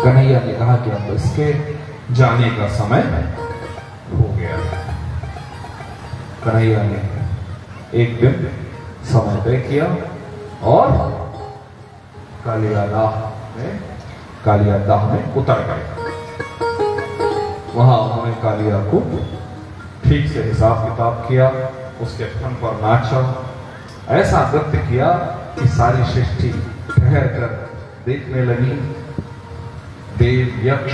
कन्हैया ने कहा कि अब इसके जाने का समय हो गया। कन्हैया ने एक दिन समय तय किया और कालियादाह में उतर गए। वहां उन्होंने कालिया को ठीक से हिसाब किताब किया, उसके फन पर नाचा, ऐसा नृत्य किया कि सारी सृष्टि ठहर कर देखने लगी। देव, यक्ष,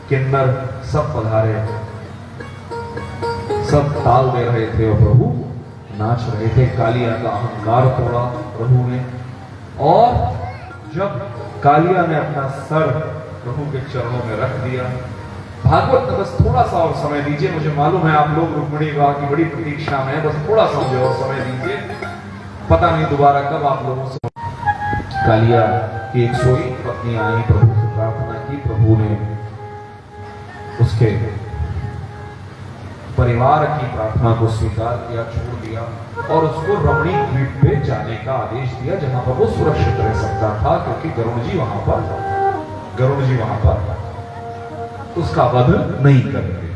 किन्नर सब पधारे, सब ताल दे रहे थे और प्रभु नाच रहे थे। कालिया का अहंकार तोड़ा प्रभु ने, और जब कालिया ने अपना सर प्रभु के चरणों में रख दिया, भागवत में बस थोड़ा सा और समय दीजिए, मुझे मालूम है आप लोग रुक्मिणी विवाह की बड़ी प्रतीक्षा में, बस थोड़ा सा मुझे और समय दीजिए, पता नहीं दोबारा कब आप लोगों से। कालिया की एक सोई पत्नी आई, प्रभु से प्रार्थना की, प्रभु ने उसके परिवार की प्रार्थना को स्वीकार किया, छोड़ दिया और उसको रमणीक द्वीप पे जाने का आदेश दिया, जहां पर वो सुरक्षित रह सकता था, क्योंकि गरुड़ जी वहां पर उसका वध नहीं करेंगे।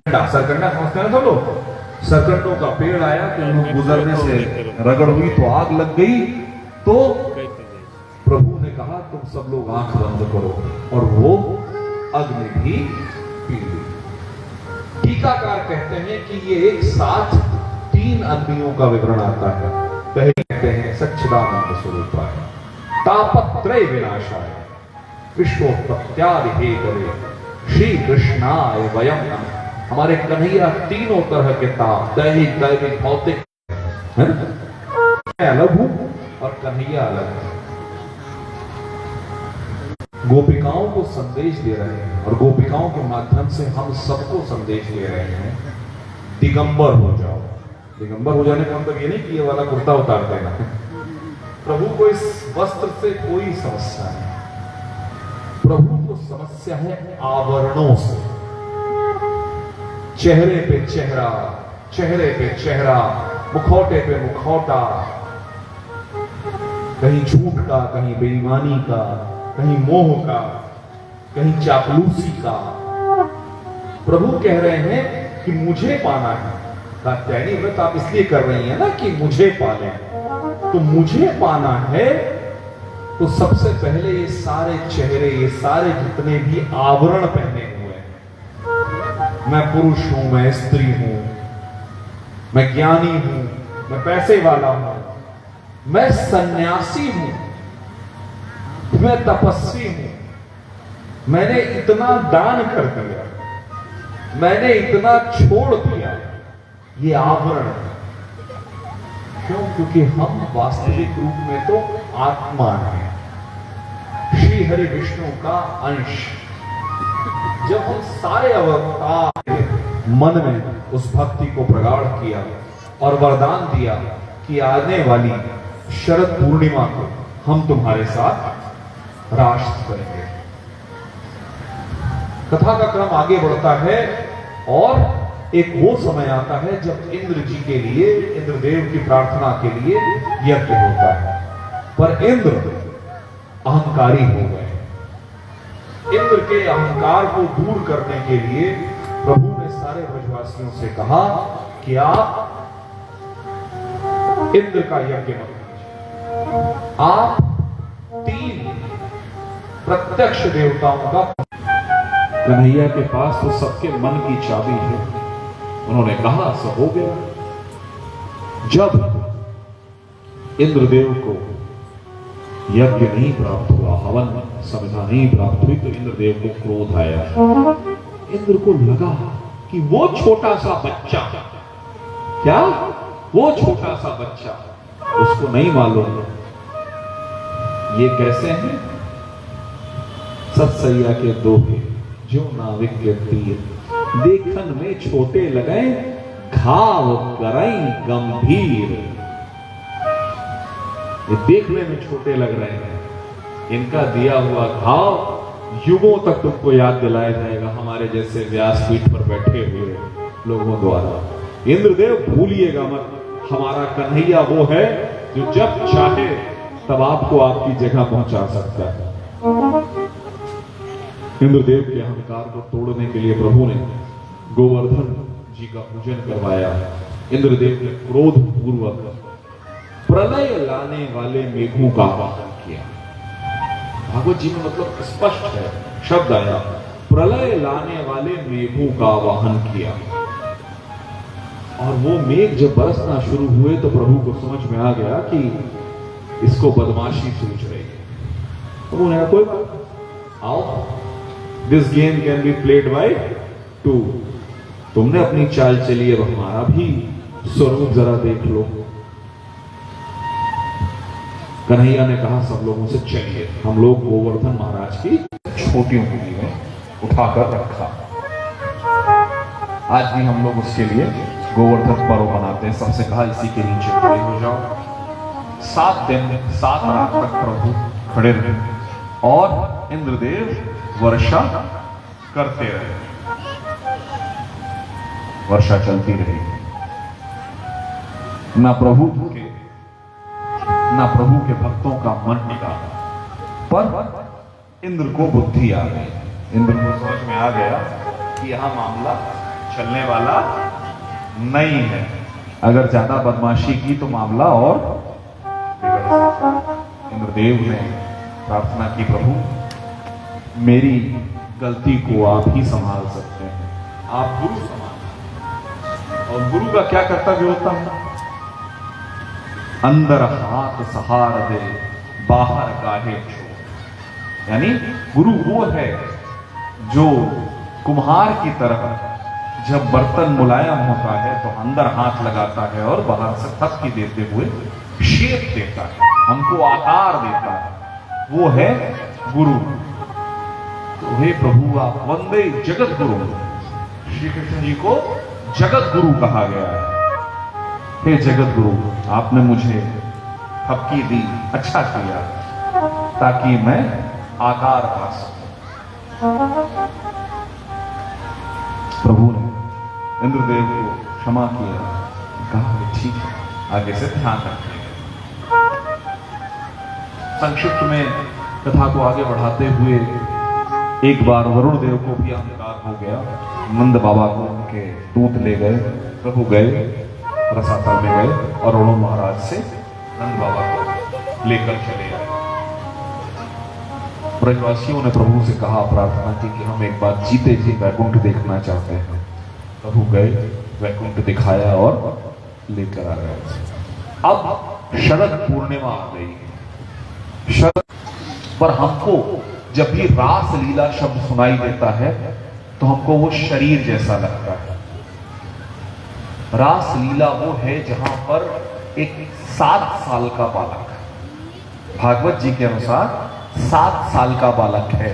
सरकंडा समझते हैं सब लोग, सरकंडों का पेड़ आया कि उन्हें गुजरने से रगड़ हुई तो आग लग गई, तो प्रभु ने कहा तुम सब लोग आंख बंद करो, और वो अग्नि भी पी ली। टीकाकार कहते हैं कि ये एक साथ 3 अग्नियों का विवरण आता है। पहले कहते हैं सच्चिदानंद स्वरूपाय, तापत्रय विनाशाय, विश्वोत्पत्त्यादि हेतवे, श्री कृष्णाय वयं नमः। हमारे कन्हैया तीनों तरह के ताप, दैहिक, दैविक, भौतिक, है ना? मैं अलग हूं और कन्हैया अलग है। गोपिकाओं को संदेश दे रहे हैं और गोपिकाओं के माध्यम से हम सबको संदेश दे रहे हैं, दिगंबर हो जाओ। दिगंबर हो जाने का मतलब ये नहीं कि ये वाला कुर्ता उतार देना। प्रभु को इस वस्त्र से कोई समस्या नहीं, प्रभु को समस्या है आवरणों से। चेहरे पे चेहरा, चेहरे पे चेहरा, मुखौटे पे मुखौटा, कहीं झूठ का, कहीं बेईमानी का, कहीं मोह का, कहीं चापलूसी का। प्रभु कह रहे हैं कि मुझे पाना है। कात्यायनी व्रत आप इसलिए कर रही हैं ना कि मुझे पाले, तो मुझे पाना है तो सबसे पहले ये सारे चेहरे, ये सारे जितने भी आवरण पहने हुए हैं, मैं पुरुष हूं, मैं स्त्री हूं, मैं ज्ञानी हूं, मैं पैसे वाला हूं, मैं सन्यासी हूं, मैं तपस्वी हूं, मैंने इतना दान कर दिया, मैंने इतना छोड़ दिया, ये आवरण है। क्यों? क्योंकि हम वास्तविक रूप में तो आत्मा है, श्री हरि विष्णु का अंश। जब हम सारे अवतार मन में उस भक्ति को प्रगाढ़ किया और वरदान दिया कि आने वाली शरद पूर्णिमा को हम तुम्हारे साथ राष्ट्र करेंगे। कथा का क्रम आगे बढ़ता है और एक वो समय आता है जब इंद्र जी के लिए, इंद्रदेव की प्रार्थना के लिए यज्ञ होता है, पर इंद्र अहंकारी हो गए। इंद्र के अहंकार को दूर करने के लिए प्रभु ने सारे ब्रजवासियों से कहा कि आप इंद्र का यज्ञ मत कीजिए, आप 3 प्रत्यक्ष देवताओं का। कन्हैया के पास तो सबके मन की चाबी है। उन्होंने कहा सब हो गया। जब इंद्रदेव को यज्ञ नहीं प्राप्त हुआ, हवन समिधा नहीं प्राप्त हुई, तो इंद्रदेव को क्रोध आया। इंद्र को लगा कि वो छोटा सा बच्चा, क्या वो छोटा सा बच्चा, उसको नहीं मालूम ये कैसे हैं सतसैया के दोहे, जो नाविक के तीर, देखन में छोटे लगे, घाव करई गंभीर। ये देखने में छोटे लग रहे हैं, इनका दिया हुआ घाव युगों तक तुमको याद दिलाया जाएगा, हमारे जैसे व्यासपीठ पर बैठे हुए लोगों द्वारा। इंद्रदेव भूलिएगा मत, हमारा कन्हैया वो है जो जब चाहे तब आपको आपकी जगह पहुंचा सकता है। इंद्रदेव के अहंकार को तोड़ने के लिए प्रभु ने गोवर्धन जी का पूजन करवाया। इंद्रदेव ने क्रोध पूर्वक प्रलय लाने वाले मेघों का आवाहन किया। भागवत जी में मतलब स्पष्ट है, शब्द आया प्रलय लाने वाले मेघों का आवाहन किया। और वो मेघ जब बरसना शुरू हुए तो प्रभु को समझ में आ गया कि इसको बदमाशी सूझ रही है। प्रभु ने कहा कोई बात, आओ, this game can be played by two. तुमने अपनी चाल चली, अब हमारा भी स्वरूप जरा देख लो। कन्हैया ने कहा सब लोगों से चलिए, हम लोग गोवर्धन महाराज की छोटी उंगली में उठाकर रखा। आज भी हम लोग उसके लिए गोवर्धन पर्व मनाते हैं। सबसे कहा इसी के नीचे खड़े हो जाओ। 7 दिन 7 रात तक प्रभु खड़े रहे और इंद्रदेव वर्षा करते रहे। वर्षा चलती रही। ना प्रभु के भक्तों का मन टिका, पर इंद्र को बुद्धि आ गई। इंद्र को समझ में आ गया कि यहां मामला चलने वाला नहीं है। अगर ज्यादा बदमाशी की तो मामला और बिगड़ सकता। इंद्रदेव ने प्रार्थना की, प्रभु मेरी गलती को आप ही संभाल सकते हैं, आप गुरु संभाल। और गुरु का क्या कर्तव्य होता है? अंदर हाथ सहार दे, बाहर काहे छोड़। यानी गुरु वो है जो कुम्हार की तरह जब बर्तन मुलायम होता है तो अंदर हाथ लगाता है और बाहर से थपकी देते हुए शेप देता है, हमको आकार देता है, वो है गुरु। तो हे प्रभु आप वंदे जगत गुरु। श्री कृष्ण जी को जगत गुरु कहा गया है। हे जगत गुरु, आपने मुझे थपकी दी, अच्छा किया, ताकि मैं आकार पा सकूं। प्रभु ने इंद्रदेव को क्षमा किया, कहा ठीक है, आगे से ध्यान रखिएगा। संक्षिप्त में कथा को आगे बढ़ाते हुए एक बार वरुण देव को भी अहंकार हो गया। नंद बाबा को उनके दूत ले गए। प्रभु गए, रसातल में गए और वरुण महाराज से नंद बाबा को लेकर चले आए। ब्रजवासियों ने प्रभु से कहा, प्रार्थना की कि हम एक बार जीते जी वैकुंठ देखना चाहते हैं। प्रभु गए, वैकुंठ दिखाया और लेकर आ गए। अब शरद पूर्णिमा आ गई। शरद पर हमको जब भी रास लीला शब्द सुनाई देता है तो हमको वो शरीर जैसा लगता है। रास लीला वो है जहां पर एक 7 साल का बालक, भागवत जी के अनुसार 7 साल का बालक है।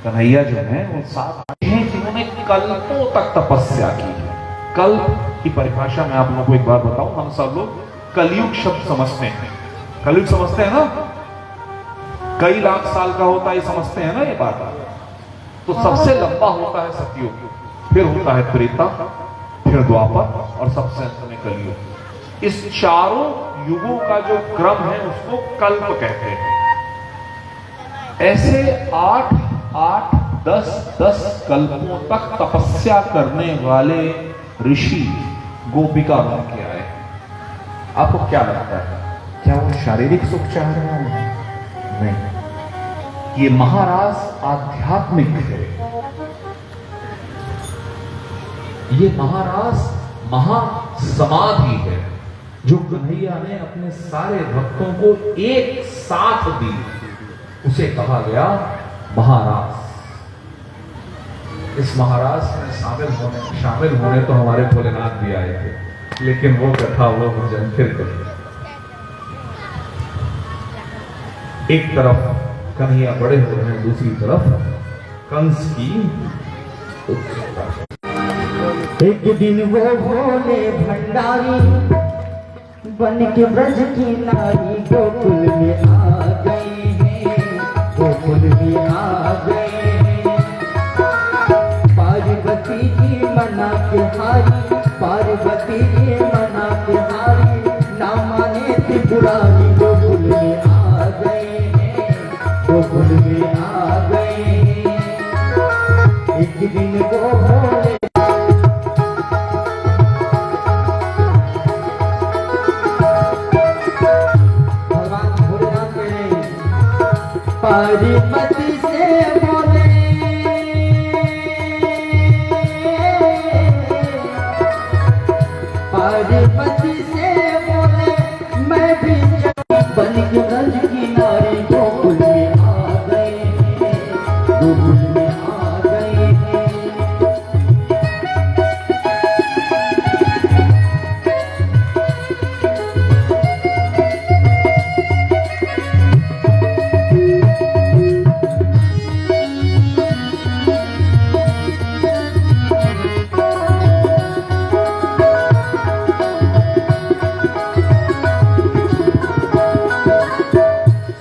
कन्हैया जो है वो 7 हैं जिन्होंने कल्पों तक तपस्या की है। कल्प की परिभाषा में आप लोगों को एक बार बताऊं, हम सब लोग कलयुग शब्द समझते हैं। कलयुग समझते हैं ना, कई लाख साल का होता है, समझते हैं ना ये बात। तो सबसे लंबा होता है सतयुग, फिर होता है त्रेता, फिर द्वापर और सबसे अंत में कलयुग। इस चारों युगों का जो क्रम है उसको कल्प कहते हैं। ऐसे 8, 10 कल्पों तक तपस्या करने वाले ऋषि गोपिका बन के आए। आपको क्या लगता है, क्या वो शारीरिक सुख चाह रहे हैं? नहीं, ये महारास आध्यात्मिक है। ये महारास महासमाधि है जो कन्हैया ने अपने सारे भक्तों को एक साथ दी, उसे कहा गया महारास। इस महारास में शामिल होने तो हमारे भोलेनाथ भी आए थे, लेकिन वो कथा वो भजन फिर करें। एक तरफ कन्हैया बड़े हो रहे हैं, दूसरी तरफ कंस की उत्सुकता। एक दिन वो भोले भंडारी बन के ब्रज की नारी गोकुल में आ गए हैं, गोकुल में आ गए हैं। पार्वती जी मना के हारी, पार्वती जी मना के हारी, ना माने त्रिपुरारी गोकुल में आ गए हैं, गोकुल में आ गए हैं। एक दिन वो भोले भगवान भोलेनाथ कह रहे हैं, पार्वती से बोले पार्वती से बोले मैं भी बन के ब्रज की नारी गोकुल में आ गए हैं, गोकुल में आ गए हैं।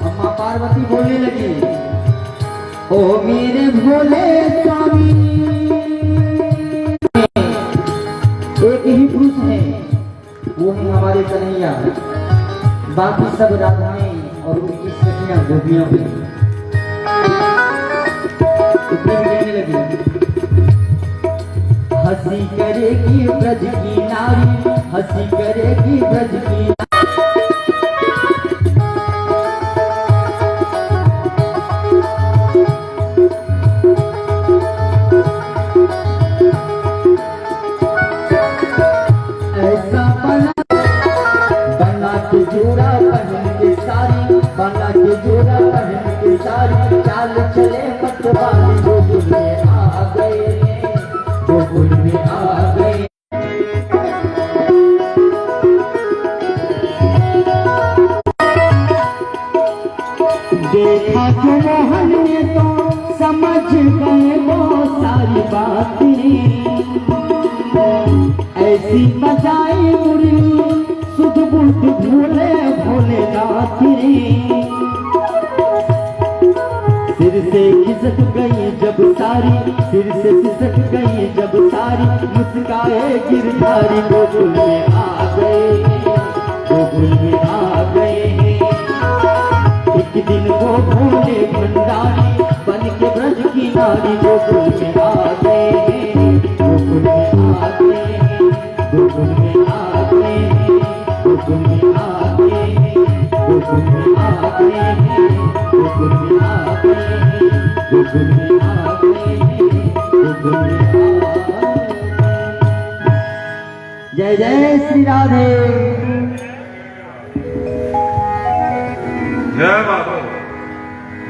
अम्मा पार्वती बोलने लगी, ओ मेरे भोले स्वामी, एक ही पुरुष है, वो है हमारे कन्हैया, बाकी सब राधाएं और उनकी सखियां गोपियां हुई। इतने भी कहने लगी, हंसी करेगी ब्रज की नारी, हंसी करेगी ब्रज की नारी। ऐसा बना के जोड़ा पहन के सारी, बना के जोड़ा पहन के सारी, चाल चले मतवाली गोकुल में आ गए हैं, गोकुल में आ गए। देखा जो मोहन ने तो समझ गए वो सारी बातें, ऐसी बजाई मुरली सुध बुध भोले भोले नाथ रे। सिर से खिसक गई जब सारी, सिर से खिसक गई जब सारी, मुस्काए गिरधारी गोकुल में आ गए हैं, गोकुल में आ गए हैं। एक दिन वो भोले भंडारी बन के ब्रज की नारी गोकुल में आ गए हैं, गोकुल में आ गए हैं, गोकुल में आ गए हैं, गोकुल में आ गए हैं, गोकुल में आ गए हैं, गोकुल में आ गए हैं, गोकुल में आ गए हैं, गोकुल में आ गए हैं। जय जय श्री राधे। जय माधव,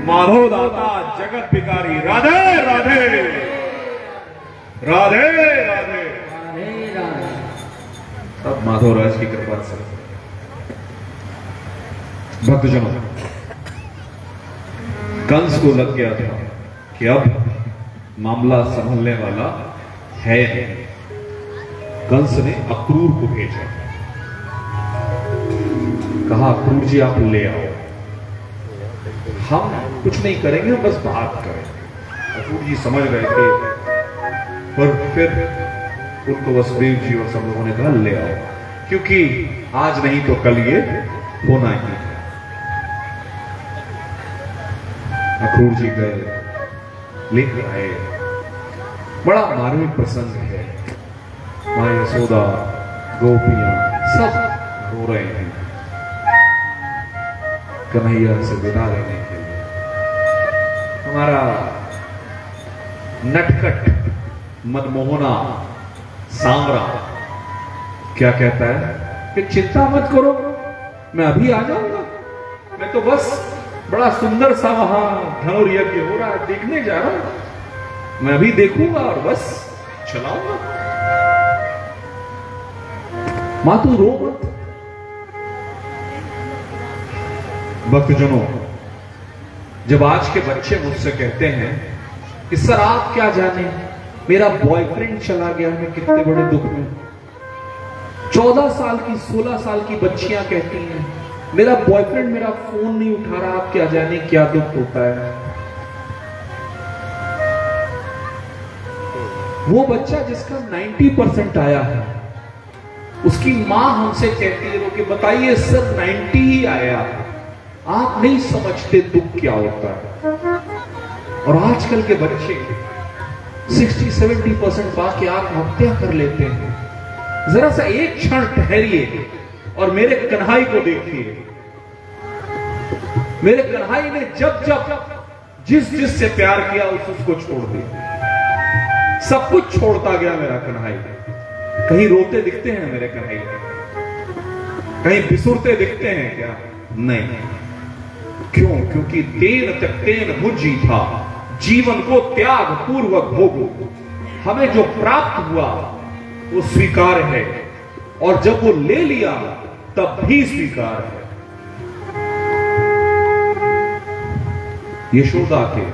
माधव दाता जगत भिखारी, राधे राधे राधे राधे। अब माधव राज की कृपा से भक्तजनों, कंस को लग गया था कि अब मामला संभलने वाला है नहीं। कंस ने अक्रूर को भेजा, कहा अक्रूर जी आप ले आओ, हम कुछ नहीं करेंगे, हम बस बात करेंगे। अक्रूर जी समझ रहे थे, पर फिर उनको वसुदेव जी और सब लोगों ने कहा ले आओ, क्योंकि आज नहीं तो कल ये होना ही है। अक्रूर जी गए, लेकर आए। बड़ा मार्मिक प्रसंग है। मां यशोदा, गोपियां सब रो रहे हैं कन्हैया से विदा लेने के लिए। हमारा नटखट मनमोहना सांवरा क्या कहता है कि चिंता मत करो, मैं अभी आ जाऊंगा, मैं तो बस बड़ा सुंदर सा वहां धनुर यज्ञ हो रहा है देखने जा रहा हूं, मैं अभी देखूंगा और बस चलाऊंगा। मां तू रो मत। भक्तजनों, जब आज के बच्चे मुझसे कहते हैं कि सर आप क्या जाने, मेरा बॉयफ्रेंड चला गया, मैं कितने बड़े दुख में। 14 साल की 16 साल की बच्चियां कहती हैं मेरा बॉयफ्रेंड मेरा फोन नहीं उठा रहा, आप क्या जाने क्या दुख होता है। वो बच्चा जिसका 90% आया है, उसकी मां हमसे कहती है कि बताइए सर 90 ही आया, आप नहीं समझते दुख क्या होता है। और आजकल के बच्चे 60-70% पाके आत्महत्या कर लेते हैं। जरा सा एक क्षण ठहरिए और मेरे कन्हाई को देखिए। मेरे कन्हाई ने जब जब जिस से प्यार किया उसको छोड़ दिया, सब कुछ छोड़ता गया मेरा कन्हाई। कहीं रोते दिखते हैं मेरे कन्हाई, कहीं बिसुरते दिखते हैं क्या? नहीं। क्यों? क्योंकि तेन त्यक्तेन भुजी था, जीवन को त्याग पूर्वक भोगो। हमें जो प्राप्त हुआ वो स्वीकार है, और जब वो ले लिया तब भी स्वीकार है। यशोदा के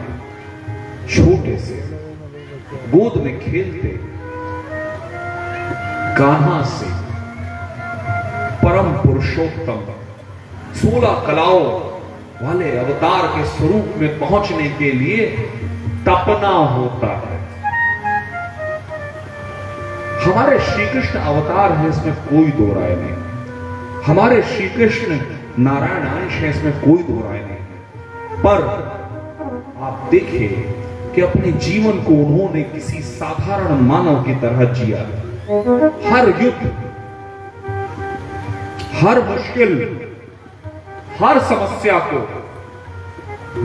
छोटे से गोद में खेलते कान्हा से परम पुरुषोत्तम 16 कलाओं वाले अवतार के स्वरूप में पहुंचने के लिए तपना होता है। हमारे श्री कृष्ण अवतार है, इसमें कोई दो राय नहीं। हमारे श्री कृष्ण नारायण अंश है, इसमें कोई दो राय नहीं। पर आप देखिए कि अपने जीवन को उन्होंने किसी साधारण मानव की तरह जिया। हर युद्ध, हर मुश्किल, हर समस्या को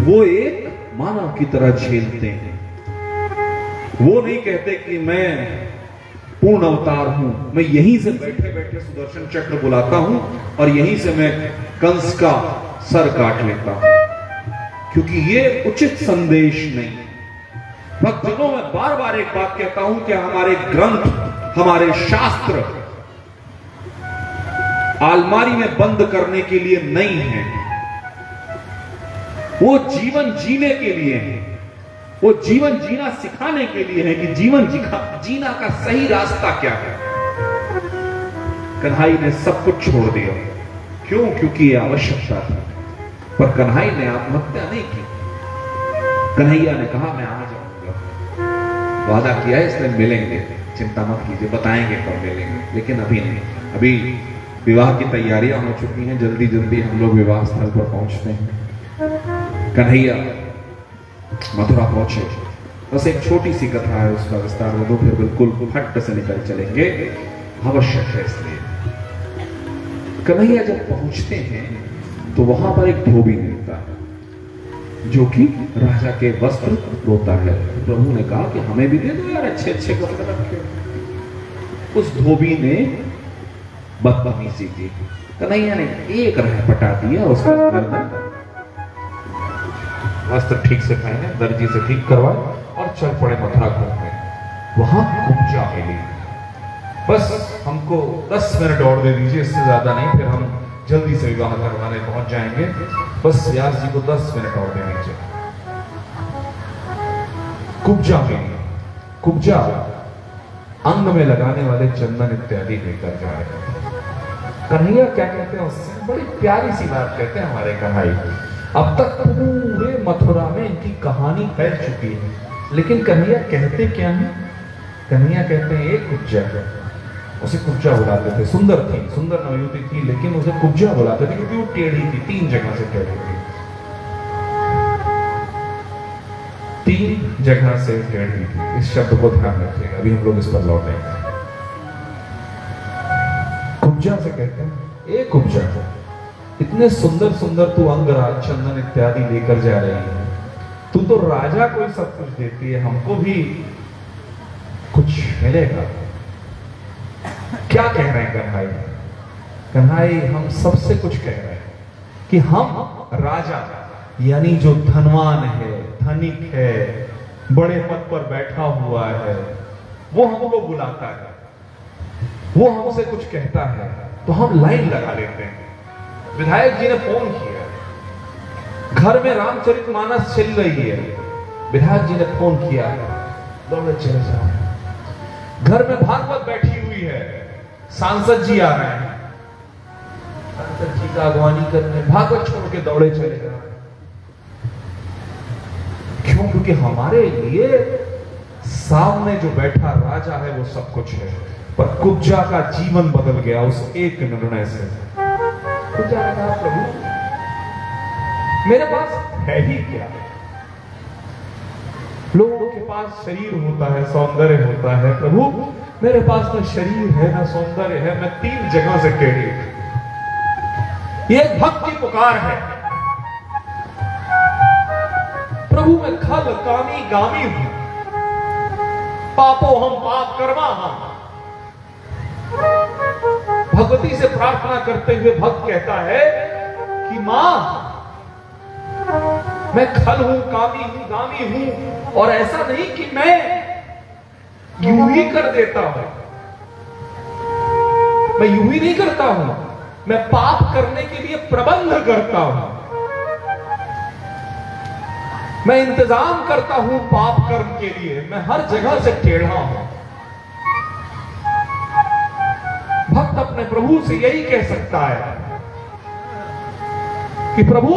वो एक मानव की तरह झेलते हैं। वो नहीं कहते कि मैं पूर्ण अवतार हूं, मैं यहीं से बैठे बैठे सुदर्शन चक्र बुलाता हूं और यहीं से मैं कंस का सर काट लेता हूं, क्योंकि ये उचित संदेश नहीं। भक्तजनों, मैं बार बार एक बात कहता हूं कि हमारे ग्रंथ, हमारे शास्त्र अलमारी में बंद करने के लिए नहीं है, वो जीवन जीने के लिए है। वो जीवन जीना सिखाने के लिए है कि जीवन जीना का सही रास्ता क्या है। कन्हाई ने सब कुछ छोड़ दिया। क्यों? क्योंकि यह आवश्यकता थी। पर कन्हाई ने आत्महत्या नहीं की। कन्हैया ने कहा मैं आ जाऊंगा, वादा किया है इसलिए मिलेंगे, चिंता मत कीजिए, बताएंगे कब मिलेंगे, लेकिन अभी नहीं। अभी विवाह की तैयारियां हो चुकी हैं, जल्दी जल्दी हम लोग विवाह स्थल पर पहुंचते हैं। कन्हैया मथुरा पहुंचे। बस एक छोटी सी कथा है, उसका विस्तार हो तो फिर बिल्कुल फट से निकल चलेंगे, आवश्यक है इसलिए। कन्हैया जब पहुंचते हैं तो वहां पर एक धोबी मिलता है जो कि राजा के वस्त्र धोता है। प्रभु ने कहा कि हमें भी दे दो यार, अच्छे अच्छे कपड़े रखे। उस धोबी ने बदतमीजी की। कन्हैया ने एक रहपटा दिया, उसका गर्दन वस्त्र ठीक से पहने, दर्जी से ठीक करवाए और चल पड़े मथुरा घूमने। वहां कुब्जा मिली। बस हमको 10 मिनट और दे दीजिए, इससे ज्यादा नहीं, फिर हम जल्दी से विवाह करवाने पहुंच जाएंगे। बस व्यास जी को 10 मिनट और दे दीजिए। कुब्जा मिली। कुब्जा अंग में लगाने वाले चंदन इत्यादि लेकर जा रहे हैं। कन्हैया क्या कहते हैं उससे? बड़ी प्यारी सी बात कहते हैं हमारे कन्हैया। अब तक पूरे मथुरा में इनकी कहानी फैल चुकी है, लेकिन कन्हैया कहते क्या है? कन्हैया कहते हैं एक कुब्जा है। उसे कुब्जा बुलाते थे। सुंदर थी, सुंदर नवयुवती थी, लेकिन उसे कुब्जा बुलाते थे क्योंकि वो टेढ़ी थी, 3 जगह से टेढ़ी थी। 3 जगह से टेढ़ी थी। इस शब्द को ध्यान रखिएगा, अभी हम लोग इस पर लौटेंगे। कुब्जा से कहते हैं एक कुब्जा, इतने सुंदर सुंदर तू अंगराज चंदन इत्यादि लेकर जा रही है, तू तो राजा को ही सब कुछ देती है, हमको भी कुछ मिलेगा। क्या कह रहे हैं कन्हैया? कन्हैया हम सबसे कुछ कह रहे हैं कि हम राजा, यानी जो धनवान है, धनिक है, बड़े पद पर बैठा हुआ है, वो हमको बुलाता है, वो हमसे कुछ कहता है तो हम लाइन लगा लेते हैं। विधायक जी ने फोन किया, घर में रामचरितमानस चल रही है, विधायक जी ने फोन किया, दौड़े चले जाओ। घर में भागवत बैठी हुई है, सांसद जी आ रहे हैं, सांसद जी का अगवानी करने, भागवत छोड़ के दौड़े चले जाओ। क्यों? क्योंकि हमारे लिए सामने जो बैठा राजा है वो सब कुछ है। पर कुब्जा का जीवन बदल गया उस एक निर्णय से। कुब्जा ने कहा प्रभु मेरे पास है ही क्या? लोगों के पास शरीर होता है, सौंदर्य होता है। प्रभु मेरे पास न शरीर है न सौंदर्य है, मैं 3 जगह से टेढ़ी हूं। ये एक भक्त की पुकार है। प्रभु मैं खल कामी गामी हूं, पापो हम पाप कर्मा हम। भगवती से प्रार्थना करते हुए भक्त कहता है कि मां मैं खल हूं, कामी हूं, गामी हूं, और ऐसा नहीं कि मैं यूं ही कर देता हूं। मैं यूं ही नहीं करता हूं, मैं पाप करने के लिए प्रबंध करता हूं। मैं इंतजाम करता हूं पाप कर्म के लिए। मैं हर जगह से टेढ़ा हूं। भक्त अपने प्रभु से यही कह सकता है कि प्रभु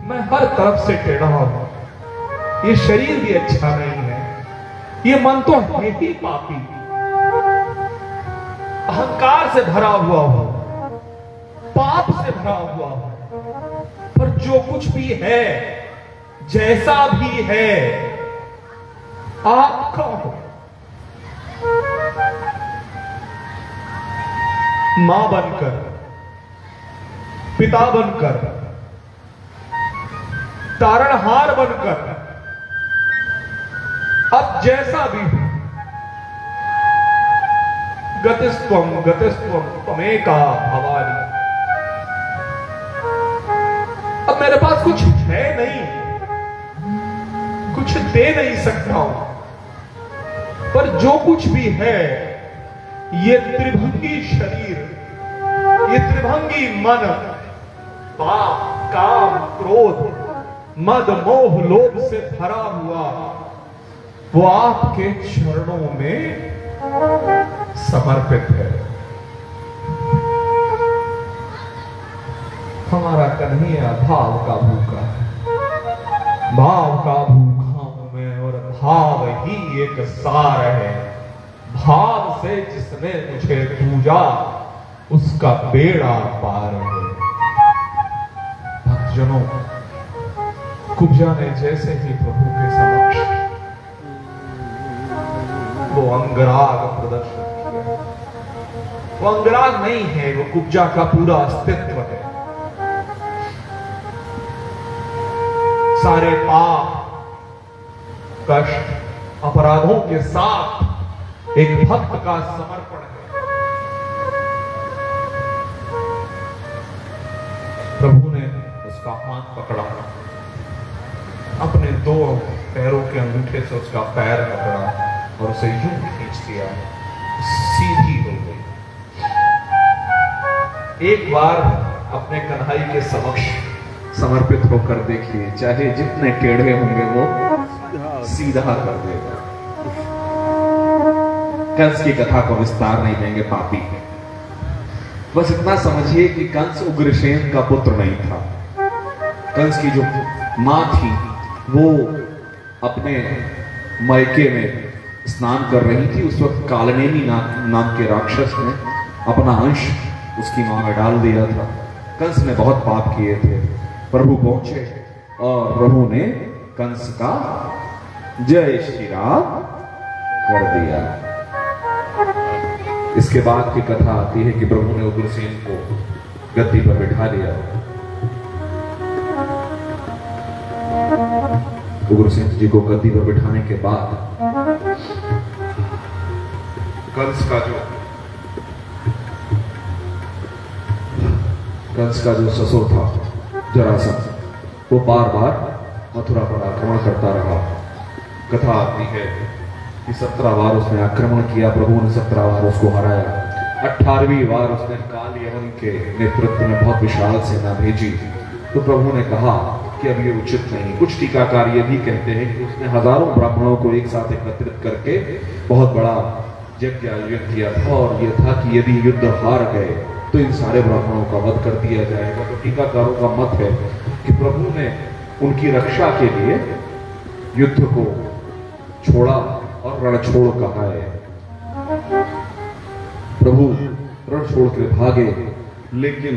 मैं हर तरफ से टेढ़ा हूं। ये शरीर भी अच्छा नहीं है, ये मन तो है ही पापी, अहंकार से भरा हुआ हो, पाप से भरा हुआ हो। पर जो कुछ भी है, जैसा भी है, आपका हो। मां बनकर, पिता बनकर, तारणहार बनकर, अब जैसा भी हो, गतिस्त्वम गतिस्त्वम त्वमेका भवानी। अब मेरे पास कुछ है नहीं, कुछ दे नहीं सकता हूं, पर जो कुछ भी है, ये त्रिभंगी शरीर, ये त्रिभंगी मन, पाप काम क्रोध मद मोह लोभ से भरा हुआ, वो आपके चरणों में समर्पित है। हमारा कन्हैया भाव का भूखा है, भाव का भूखा हूं मैं, और भाव ही एक सार है। भाव से जिसने मुझे पूजा, उसका बेड़ा पार है। भक्तजनों, कुब्जा ने जैसे ही प्रभु के समक्ष वो अंगराग प्रदर्शन किया, वो अंगराग नहीं है, वो कुब्जा का पूरा अस्तित्व है। सारे पाप कष्ट अपराधों के साथ एक भक्त का समर्पण है। प्रभु ने उसका हाथ पकड़ा, अपने 2 पैरों के अंगूठे से उसका पैर पकड़ा और उसे यूं खींच दिया, सीधी हो गई। एक बार अपने कन्हैया के समक्ष समर्पित होकर देखिए, चाहे जितने टेढ़े होंगे वो सीधा कर देगा। कंस की कथा को विस्तार नहीं देंगे, पापी है। बस इतना समझिए कि कंस उग्रसेन का पुत्र नहीं था। कंस की जो मां थी वो अपने मायके में स्नान कर रही थी। उस वक्त कालनेमी नाम के राक्षस ने अपना अंश उसकी मां में डाल दिया था। कंस ने बहुत पाप किए थे। प्रभु पहुंचे और प्रभु ने कंस का जय श्री राम कर दिया। इसके बाद की कथा आती है कि प्रभु ने उग्रसेन को गद्दी पर बिठा लिया। उग्रसेन जी को गद्दी पर बिठाने के बाद कंस का जो ससुर था जरासंध, वो बार बार मथुरा पर आक्रमण करता रहा। कथा आती है कि 17 बार उसने आक्रमण किया, प्रभु ने 17 बार उसको हराया। 18वीं बार उसने काल यवन के नेतृत्व में बहुत विशाल सेना भेजी। तो प्रभु ने कहा कि अब ये उचित नहीं। कुछ टीकाकार ये भी कहते हैं कि उसने हजारों ब्राह्मणों को एक साथ एकत्रित करके बहुत बड़ा यज्ञ आयोजित किया था, और यह था कि यदि युद्ध हार गए तो इन सारे ब्राह्मणों का वध कर दिया जाएगा। तो टीकाकारों का मत है कि प्रभु ने उनकी रक्षा के लिए युद्ध को छोड़ा और रणछोड़ कहा है। प्रभु रण छोड़ के भागे, लेकिन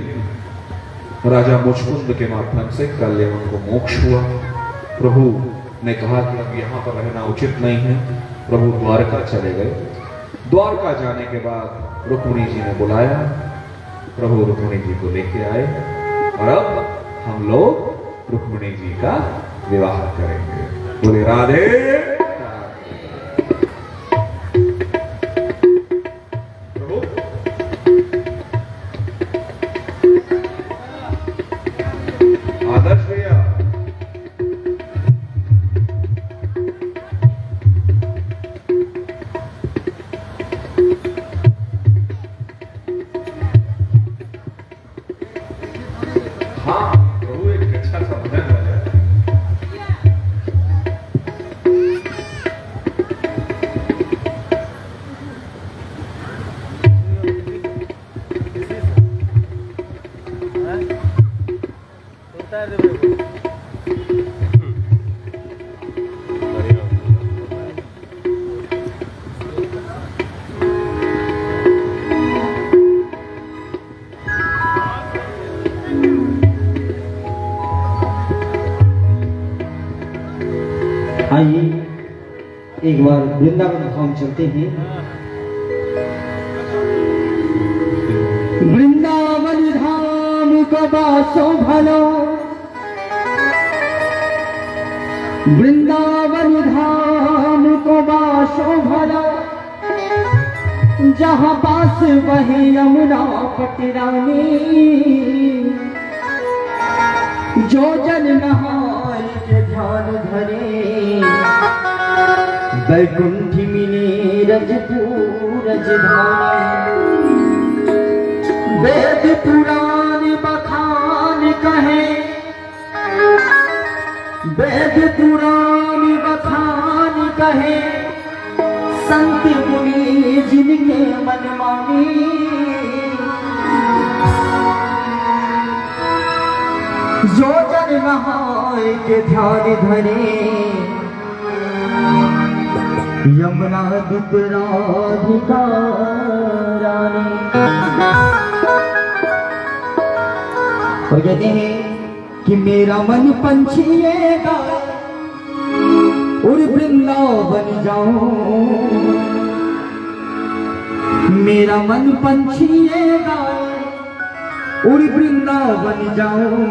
राजा मुचकुंद के माध्यम से कल्याण को मोक्ष हुआ। प्रभु ने कहा कि अब यहाँ पर रहना उचित नहीं है। प्रभु द्वारका चले गए। द्वारका जाने के बाद रुक्मिणी जी ने बुलाया। प्रभु रुक्मिणी जी को लेके आए और अब हम लोग रुक्मिणी जी का विवाह करेंगे। बोले राधे। प्रभु आदर्श भैया, हाँ प्रभु एक अच्छा सा भजन बजा। आइए एक बार वृंदावन धाम चलते हैं। वृंदावन धाम का बासो भलो, वृंदावन धाम को बासो भलो, जहाँ पास वही यमुना पटरानी, जो जन नहाय के ध्यान धरे, वैकुंठ मिले रजपूर रजधानी। वेद पुराण बखान कहे, वेद पुराण बखान कहे, संत मुनि जिनके मन मानी, जो जन नहाय के ध्यान धरे, यमुना दुतराधिका रानी। और कहते हैं कि मेरा मन पंछिएगा और वृंदावन जाऊं, मेरा मन पंछिएगा और वृंदावन जाऊं,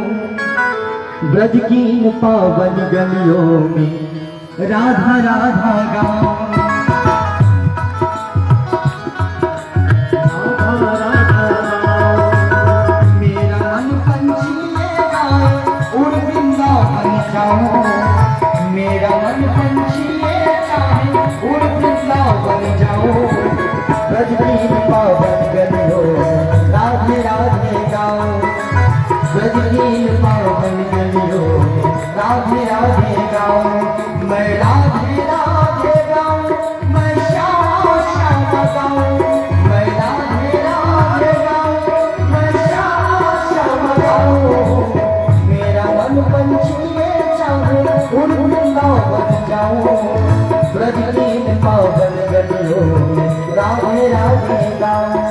ब्रज की पावन गलियों में राधा राधा गाऊं, राधा राधा गाऊं। मेरा मन पंछिएगा और वृंदावन जाऊं, मेरा मन पंछिएगा और वृंदावन जाऊं, ब्रज की पावन गलियों राधे राधे गाऊं, ब्रज की पावन गलियों राधे राधे गाऊं। मैं राधे राधे गाऊं, मैं श्यामा श्यामा गाऊं, मैं राधे राधे गाऊं, मैं श्यामा श्यामा गाऊं। मेरा मन पंछिए चाहे उड़ वृंदावन जाऊं, ब्रज की पावन गलियों राधे राधे गाऊं।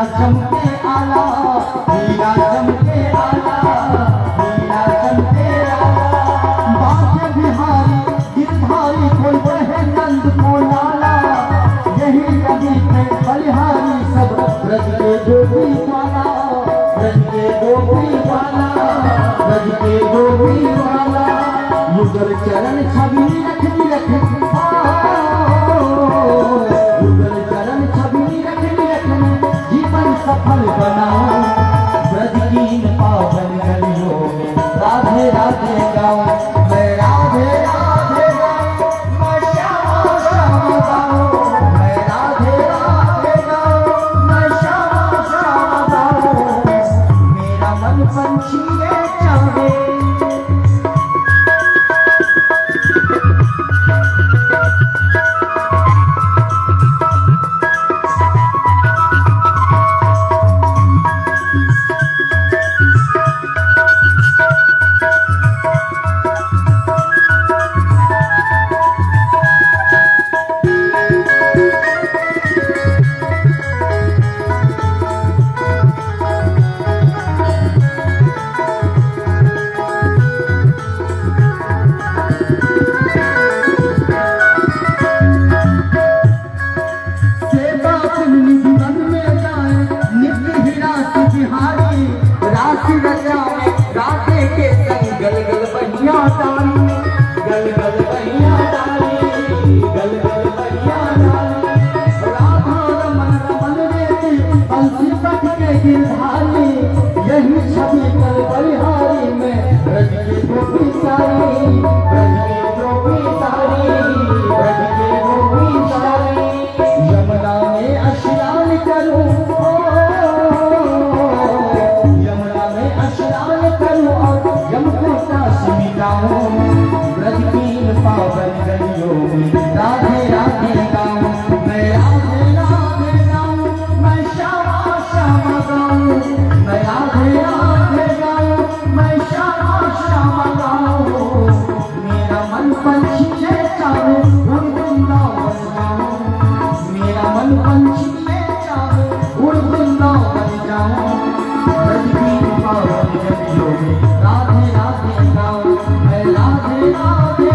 चमके आला, हीरा चमके आला, हीरा चमके आला। बाके बिहारी गिरधारी कोई बहे नंद को लाला, यही नदी पे बलिहारी सब ब्रज के गोपी वाला, ब्रज के गोपी वाला, ब्रज के गोपी वाला। युगल चरण छवि रखनी रखनी, युगल चरण छवि रखनी रखनी, जीवन सफल बनाओ, ब्रज की पावन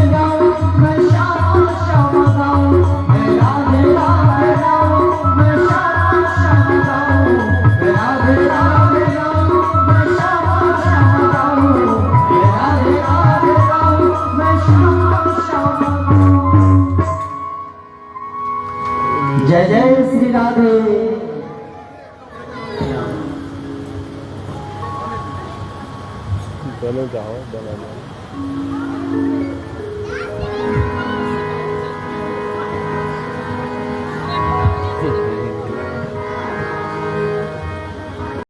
गाऊं, मैं श्याम श्याम गाऊं, मैं राधे राधे गाऊं, मैं श्याम श्याम गाऊं, मैं राधे राधे गाऊं, मैं श्याम श्याम गाऊं, मैं राधे राधे गाऊं, मैं श्याम श्याम गाऊं। जय जय श्री राधे। चलो जाओ बना लो।